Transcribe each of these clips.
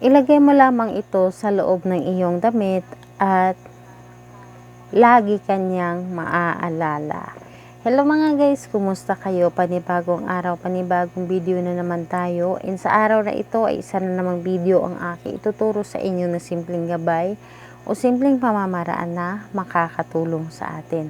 Ilagay mo lamang ito sa loob ng iyong damit at lagi kanyang maaalala. Hello mga guys, kumusta kayo? Panibagong araw, panibagong video na naman tayo. And sa araw na ito ay isa na namang video ang aking ituturo sa inyo na simpleng gabay o simpleng pamamaraan na makakatulong sa atin.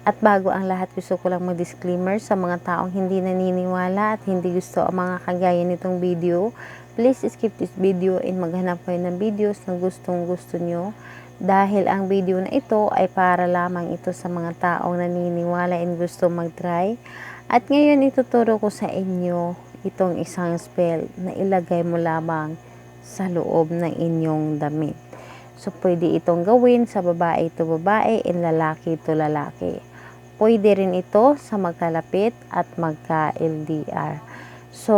At bago ang lahat, gusto ko lang mag-disclaimer sa mga taong hindi naniniwala at hindi gusto ang mga kagaya nitong video. Please skip this video and maghanap kayo ng videos na gustong gusto nyo. Dahil ang video na ito ay para lamang ito sa mga taong naniniwala and gusto mag-try. At ngayon ituturo ko sa inyo itong isang spell na ilagay mo lamang sa loob ng inyong damit. So pwede itong gawin sa babae to babae and lalaki to lalaki. Pwede rin ito sa magkalapit at magka-LDR. So,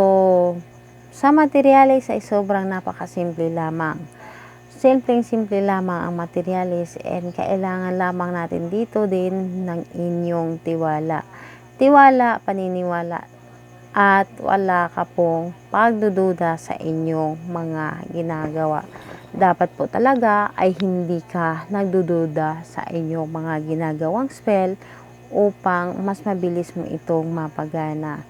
sa materyales ay sobrang napakasimple lamang. Simpleng-simple lamang ang materyales and kailangan lamang natin dito din ng inyong tiwala. Tiwala, paniniwala at wala ka pong pagdududa sa inyong mga ginagawa. Dapat po talaga ay hindi ka nagdududa sa inyong mga ginagawang spell upang mas mabilis mo itong mapagana.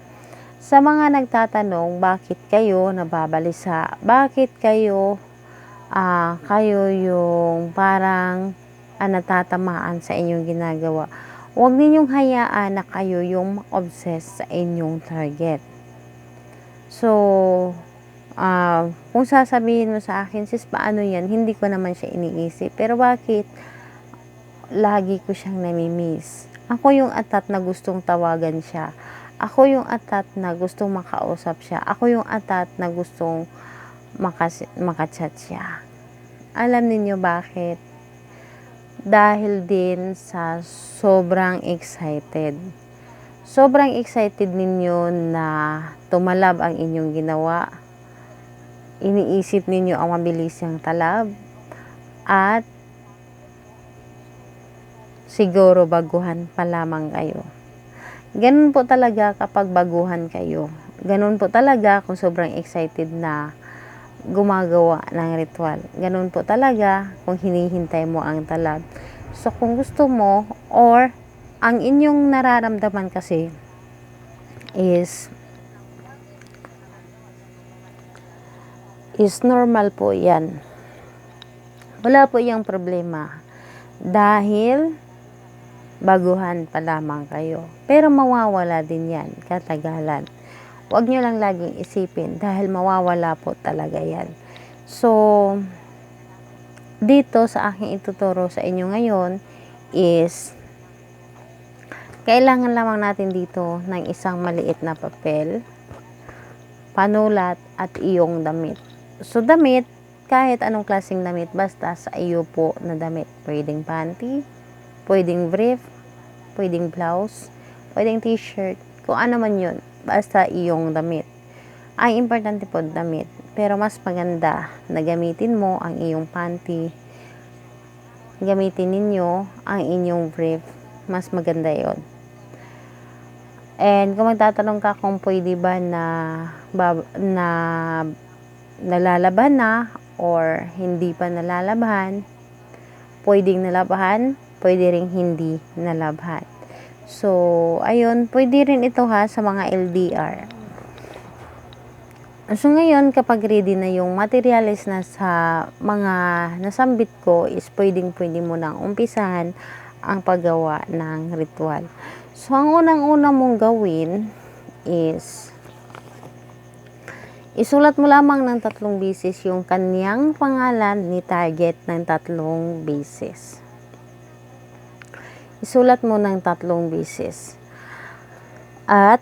Sa mga nagtatanong bakit kayo nababalisa, bakit kayo yung parang natatamaan sa inyong ginagawa, huwag ninyong hayaan na kayo yung obsessed sa inyong target. So, kung sasabihin mo sa akin, sis, paano yan? Hindi ko naman siya iniisip. Pero bakit lagi ko siyang namimiss? Ako yung atat na gustong tawagan siya. Ako yung atat na gustong makausap siya. Ako yung atat na gustong makachat siya. Alam niyo bakit? Dahil din sa sobrang excited. Sobrang excited ninyo na tumalab ang inyong ginawa. Iniisip ninyo ang mabilisang talab. At siguro baguhan pa lamang kayo. Ganun po talaga kapag baguhan kayo. Ganun po talaga kung sobrang excited na gumagawa ng ritual. Ganun po talaga kung hinihintay mo ang talab. So kung gusto mo or ang inyong nararamdaman kasi is normal po yan. Wala po yung problema. Dahil baguhan pa lamang kayo. Pero mawawala din yan katagalan. Huwag nyo lang laging isipin dahil mawawala po talaga yan. So, dito sa aking ituturo sa inyo ngayon is kailangan lamang natin dito ng isang maliit na papel, panulat at iyong damit. So, damit, kahit anong klaseng damit, basta sa iyo po na damit. Pwedeng panty, pwedeng brief, pwedeng blouse, pwedeng t-shirt, kung ano man yun, basta iyong damit. Ang importante po damit, pero mas maganda na gamitin mo ang iyong panty, gamitin ninyo ang inyong brief, mas maganda yon. And kung magtatanong ka kung pwede ba na nalalaban na or hindi pa nalalaban, pwedeng nalabahan, pwede ring hindi nalabhan. So, ayun, pwede rin ito sa mga LDR. So, ngayon, kapag ready na yung materials na sa mga nasambit ko, is pwede mo nang umpisahan ang paggawa ng ritual. So, ang unang-una mong gawin is isulat mo lamang ng 3 beses yung kanyang pangalan ni target ng 3 beses. Isulat mo ng 3 beses. At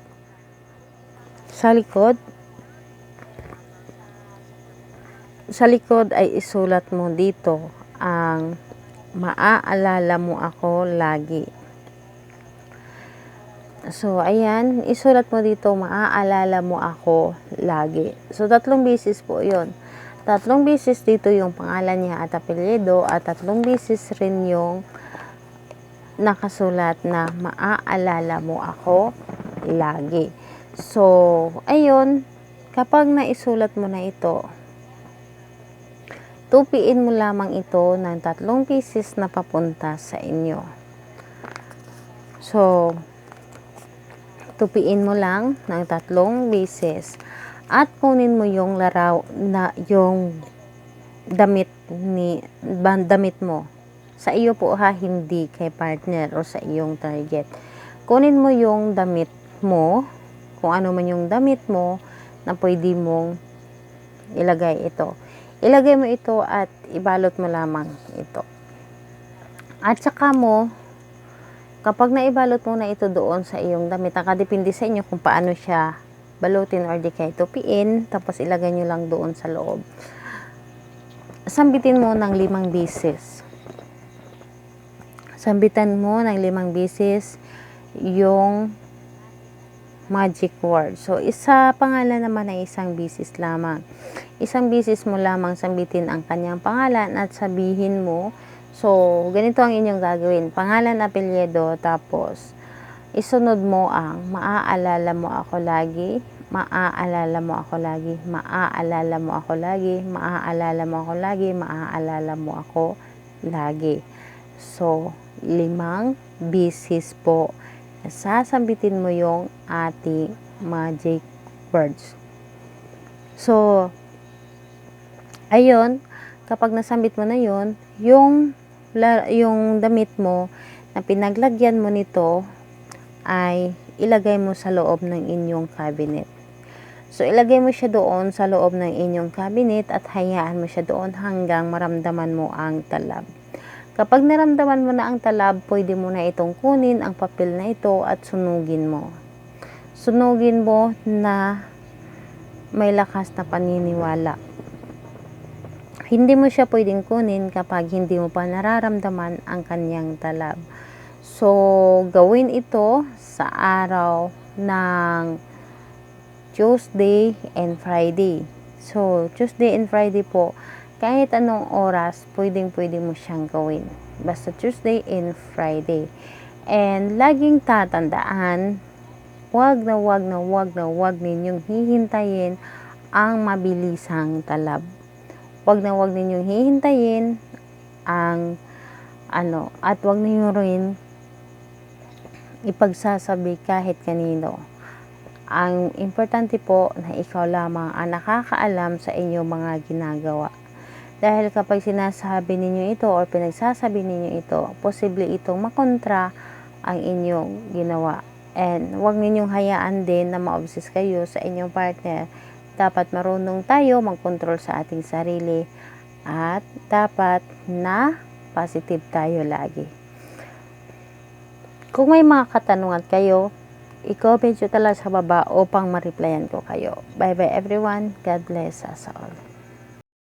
sa likod ay isulat mo dito ang maaalala mo ako lagi. So, ayan, isulat mo dito, maaalala mo ako lagi. So, 3 beses po yun. 3 beses dito yung pangalan niya at apelyido at 3 beses rin yung nakasulat na maaalala mo ako lagi. So, ayun, kapag naisulat mo na ito, tupiin mo lamang ito ng 3 pieces na papunta sa inyo. So, tupiin mo lang ng 3 pieces at kunin mo yung laraw na yung damit mo. Sa iyo po ha, hindi kay partner o sa iyong target. Kunin mo yung damit mo, kung ano man yung damit mo na pwede mong ilagay ito. Ilagay mo ito at ibalot mo lamang ito. At saka mo, kapag naibalot mo na ito doon sa iyong damit, nakadepende sa inyo kung paano siya balutin or di kaya tupiin, tapos ilagay nyo lang doon sa loob. Sambitin mo ng 5 beses. Sambitan mo ng 5 beses yung magic word. So, isa pangalan naman ay 1 beses lamang. 1 beses mo lamang sambitin ang kanyang pangalan at sabihin mo. So, ganito ang inyong gagawin. Pangalan, apelyido, tapos isunod mo ang maaalala mo ako lagi, maaalala mo ako lagi, maaalala mo ako lagi, maaalala mo ako lagi, maaalala mo ako lagi. So, 5 beses po sasambitin mo yung ating magic words. So, ayun, kapag nasambit mo na yun, yung damit mo na pinaglagyan mo nito ay ilagay mo sa loob ng inyong cabinet. So, ilagay mo siya doon sa loob ng inyong cabinet at hayaan mo siya doon hanggang maramdaman mo ang talab. Kapag naramdaman mo na ang talab, pwede mo na itong kunin ang papel na ito at sunugin mo. Sunugin mo na may lakas na paniniwala. Hindi mo siya pwedeng kunin kapag hindi mo pa nararamdaman ang kanyang talab. So, gawin ito sa araw ng Tuesday and Friday. So, Tuesday and Friday po, kahit anong oras, pwede mo siyang gawin. Basta Tuesday and Friday. And laging tatandaan, wag ninyong hihintayin ang mabilisang talab. Wag ninyong hihintayin ang at wag niyo rin ipagsasabi kahit kanino. Ang importante po na ikaw lamang ang nakakaalam sa inyong mga ginagawa. Dahil kapag sinasabi ninyo ito or pinagsasabi ninyo ito, posible itong makontra ang inyong ginawa. And huwag ninyong hayaan din na ma-obsess kayo sa inyong partner. Dapat marunong tayo mag-control sa ating sarili at dapat na positive tayo lagi. Kung may mga katanungan kayo, i-comment nyo talaga sa baba upang ma-replyan ko kayo. Bye bye everyone. God bless us all.